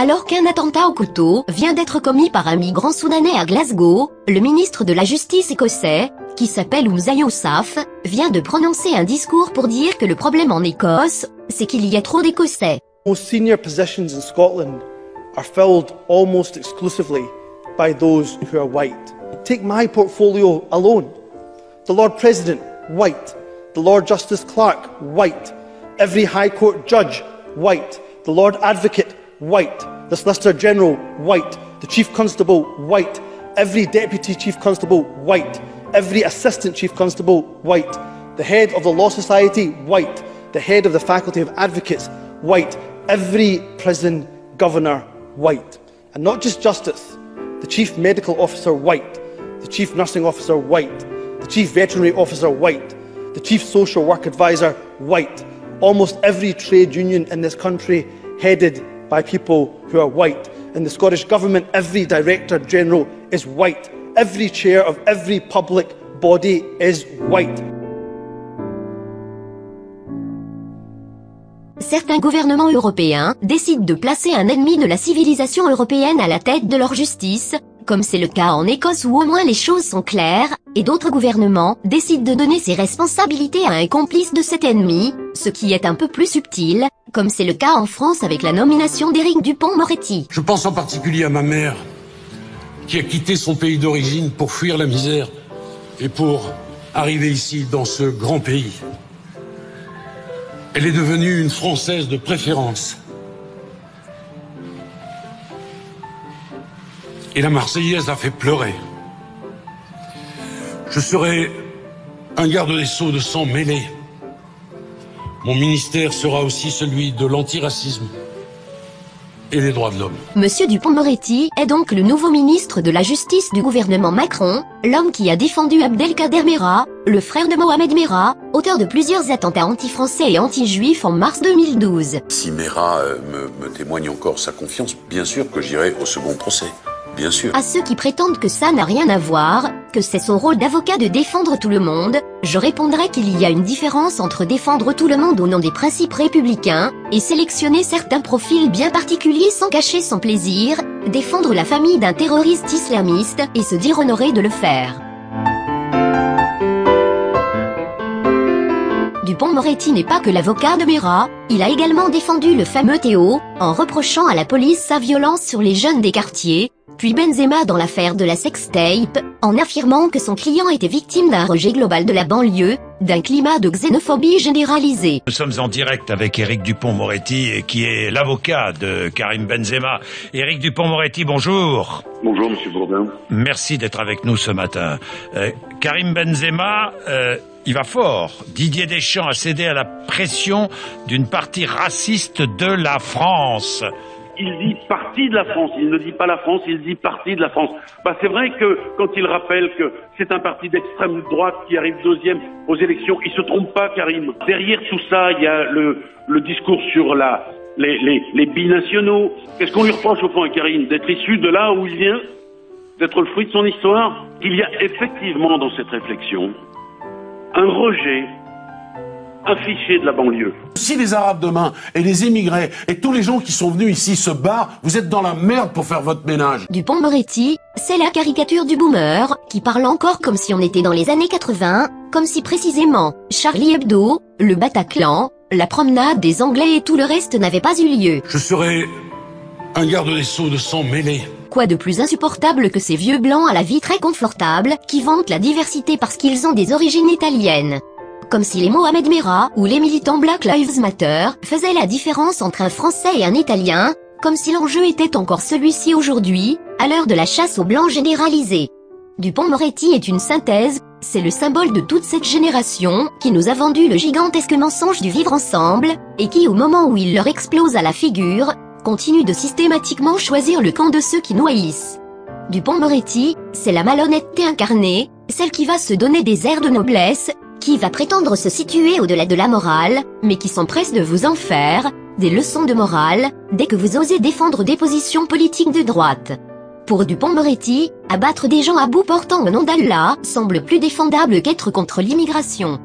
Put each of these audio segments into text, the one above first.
Alors qu'un attentat au couteau vient d'être commis par un migrant soudanais à Glasgow, le ministre de la Justice écossais, qui s'appelle Humza Yousaf, vient de prononcer un discours pour dire que le problème en Écosse, c'est qu'il y a trop d'Écossais. Most senior positions in Scotland are filled almost exclusively by those who are white. Take my portfolio alone. The Lord President, white. The Lord Justice Clerk, white. Every High Court judge, white. The Lord Advocate, white. The Solicitor General, white. The Chief Constable, white. Every Deputy Chief Constable, white. Every Assistant Chief Constable, white. The Head of the Law Society, white. The Head of the Faculty of Advocates, white. Every Prison Governor, white. And not just Justice. The Chief Medical Officer, white. The Chief Nursing Officer, white. The Chief Veterinary Officer, white. The Chief Social Work Advisor, white. Almost every trade union in this country headed by people who are white. In the Scottish Government, every Director General is white. Every chair of every public body is white. Certains gouvernements européens décident de placer un ennemi de la civilisation européenne à la tête de leur justice, comme c'est le cas en Écosse où au moins les choses sont claires, et d'autres gouvernements décident de donner ses responsabilités à un complice de cet ennemi, ce qui est un peu plus subtil, comme c'est le cas en France avec la nomination d'Éric Dupond-Moretti. Je pense en particulier à ma mère, qui a quitté son pays d'origine pour fuir la misère et pour arriver ici dans ce grand pays. Elle est devenue une Française de préférence. Et la Marseillaise a fait pleurer. Je serai un garde des Sceaux de sang mêlé. Mon ministère sera aussi celui de l'antiracisme et des droits de l'homme. Monsieur Dupond-Moretti est donc le nouveau ministre de la Justice du gouvernement Macron, l'homme qui a défendu Abdelkader Merah, le frère de Mohamed Merah, auteur de plusieurs attentats anti-français et anti-juifs en mars 2012. Si Merah me témoigne encore sa confiance, bien sûr que j'irai au second procès. Bien sûr. À ceux qui prétendent que ça n'a rien à voir, que c'est son rôle d'avocat de défendre tout le monde, je répondrai qu'il y a une différence entre défendre tout le monde au nom des principes républicains, et sélectionner certains profils bien particuliers sans cacher son plaisir, défendre la famille d'un terroriste islamiste, et se dire honoré de le faire. Dupond-Moretti n'est pas que l'avocat de Merah, il a également défendu le fameux Théo, en reprochant à la police sa violence sur les jeunes des quartiers, puis Benzema dans l'affaire de la sextape, en affirmant que son client était victime d'un rejet global de la banlieue, d'un climat de xénophobie généralisée. Nous sommes en direct avec Éric Dupond-Moretti, qui est l'avocat de Karim Benzema. Éric Dupond-Moretti, bonjour. Bonjour, monsieur Bourdin. Merci d'être avec nous ce matin. Karim Benzema, il va fort. Didier Deschamps a cédé à la pression d'une partie raciste de la France. Il dit partie de la France, il ne dit pas la France, il dit partie de la France. C'est vrai que quand il rappelle que c'est un parti d'extrême droite qui arrive deuxième aux élections, il se trompe pas, Karim. Derrière tout ça, il y a le discours sur les binationaux. Qu'est-ce qu'on lui reproche au fond à Karim? D'être issu de là où il vient? D'être le fruit de son histoire? Il y a effectivement dans cette réflexion un rejet affiché de la banlieue. Si les Arabes demain et les immigrés et tous les gens qui sont venus ici se barrent, vous êtes dans la merde pour faire votre ménage. Dupond-Moretti, c'est la caricature du boomer, qui parle encore comme si on était dans les années 80, comme si précisément, Charlie Hebdo, le Bataclan, la promenade des Anglais et tout le reste n'avait pas eu lieu. Je serai un garde des Sceaux de sang mêlé. Quoi de plus insupportable que ces vieux blancs à la vie très confortable, qui vantent la diversité parce qu'ils ont des origines italiennes. Comme si les Mohamed Merah ou les militants Black Lives Matter faisaient la différence entre un Français et un Italien, comme si l'enjeu était encore celui-ci aujourd'hui, à l'heure de la chasse aux blancs généralisée. Dupond-Moretti est une synthèse, c'est le symbole de toute cette génération qui nous a vendu le gigantesque mensonge du vivre ensemble, et qui au moment où il leur explose à la figure, continue de systématiquement choisir le camp de ceux qui nous haïssent. Dupond-Moretti, c'est la malhonnêteté incarnée, celle qui va se donner des airs de noblesse, qui va prétendre se situer au-delà de la morale, mais qui s'empresse de vous en faire des leçons de morale, dès que vous osez défendre des positions politiques de droite. Pour Dupond-Moretti, abattre des gens à bout portant au nom d'Allah semble plus défendable qu'être contre l'immigration.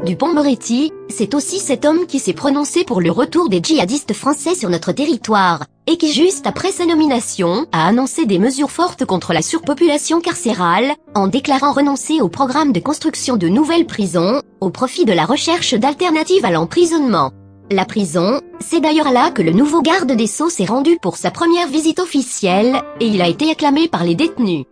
Dupond-Moretti, c'est aussi cet homme qui s'est prononcé pour le retour des djihadistes français sur notre territoire, et qui juste après sa nomination, a annoncé des mesures fortes contre la surpopulation carcérale, en déclarant renoncer au programme de construction de nouvelles prisons, au profit de la recherche d'alternatives à l'emprisonnement. La prison, c'est d'ailleurs là que le nouveau garde des Sceaux s'est rendu pour sa première visite officielle, et il a été acclamé par les détenus.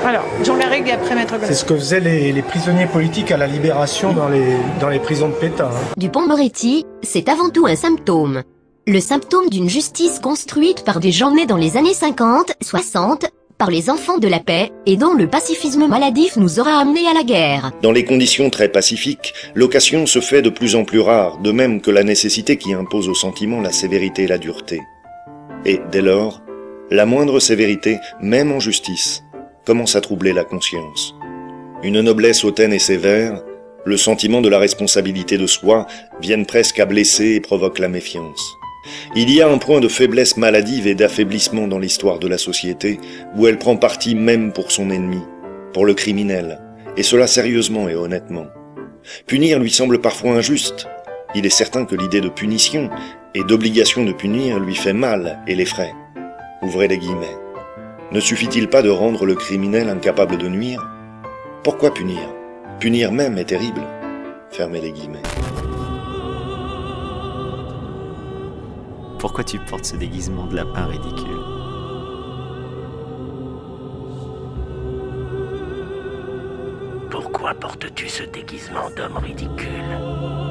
Alors, Jean Garrigue et après Maître Goldman. C'est ce que faisaient les prisonniers politiques à la Libération dans les prisons de Pétain. Dupond-Moretti, c'est avant tout un symptôme. Le symptôme d'une justice construite par des gens nés dans les années 50, 60, par les enfants de la paix, et dont le pacifisme maladif nous aura amenés à la guerre. Dans les conditions très pacifiques, l'occasion se fait de plus en plus rare, de même que la nécessité qui impose au sentiment la sévérité et la dureté. Et, dès lors, la moindre sévérité, même en justice, commence à troubler la conscience. Une noblesse hautaine et sévère, le sentiment de la responsabilité de soi, viennent presque à blesser et provoquent la méfiance. Il y a un point de faiblesse maladive et d'affaiblissement dans l'histoire de la société, où elle prend parti même pour son ennemi, pour le criminel, et cela sérieusement et honnêtement. Punir lui semble parfois injuste. Il est certain que l'idée de punition et d'obligation de punir lui fait mal et l'effraie. Ouvrez les guillemets. Ne suffit-il pas de rendre le criminel incapable de nuire? Pourquoi punir? Punir même est terrible. Fermez les guillemets. Pourquoi tu portes ce déguisement de lapin ridicule? Pourquoi portes-tu ce déguisement d'homme ridicule?